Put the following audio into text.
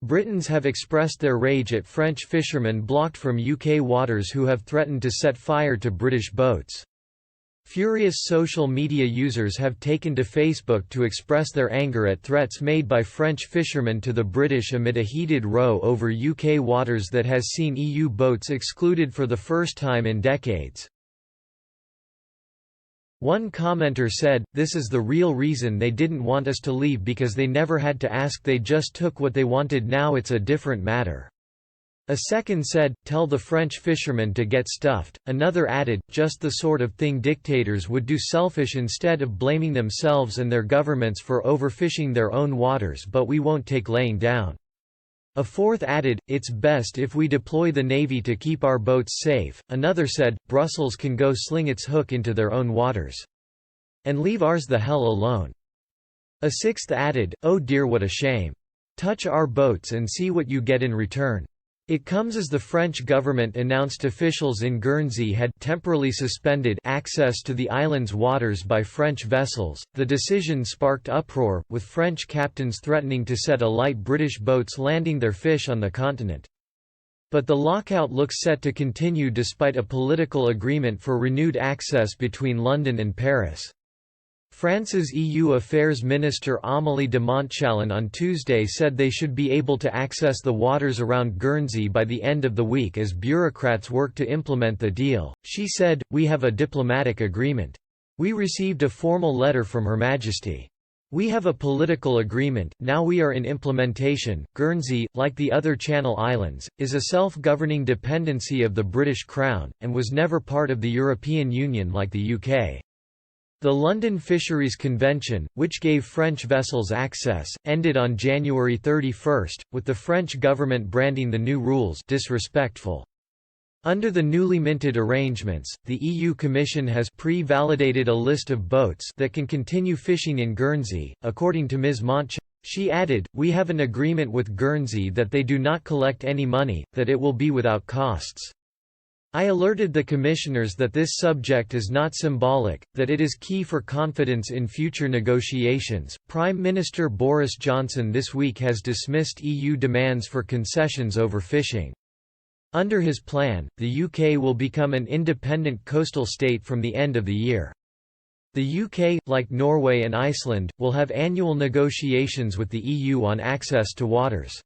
Britons have expressed their rage at French fishermen blocked from UK waters who have threatened to set fire to British boats. Furious social media users have taken to Facebook to express their anger at threats made by French fishermen to the British amid a heated row over UK waters that has seen EU boats excluded for the first time in decades. One commenter said, "This is the real reason they didn't want us to leave, because they never had to ask, they just took what they wanted. Now it's a different matter." A second said, "Tell the French fishermen to get stuffed." Another added, "Just the sort of thing dictators would do, selfish instead of blaming themselves and their governments for overfishing their own waters, but we won't take laying down." A fourth added, "It's best if we deploy the Navy to keep our boats safe." Another said, "Brussels can go sling its hook into their own waters. And leave ours the hell alone." A sixth added, "Oh dear, what a shame. Touch our boats and see what you get in return." It comes as the French government announced officials in Guernsey had temporarily suspended access to the island's waters by French vessels. The decision sparked uproar, with French captains threatening to set alight British boats landing their fish on the continent. But the lockout looks set to continue despite a political agreement for renewed access between London and Paris. France's EU Affairs Minister Amélie de Montchalin on Tuesday said they should be able to access the waters around Guernsey by the end of the week as bureaucrats work to implement the deal. She said, "We have a diplomatic agreement. We received a formal letter from Her Majesty. We have a political agreement, now we are in implementation." Guernsey, like the other Channel Islands, is a self-governing dependency of the British Crown, and was never part of the European Union like the UK. The London Fisheries Convention, which gave French vessels access, ended on January 31, with the French government branding the new rules disrespectful. Under the newly minted arrangements, the EU Commission has pre-validated a list of boats that can continue fishing in Guernsey, according to Ms. Montchalin. She added, "We have an agreement with Guernsey that they do not collect any money, that it will be without costs. I alerted the commissioners that this subject is not symbolic, that it is key for confidence in future negotiations." Prime Minister Boris Johnson this week has dismissed EU demands for concessions over fishing. Under his plan, the UK will become an independent coastal state from the end of the year. The UK, like Norway and Iceland, will have annual negotiations with the EU on access to waters.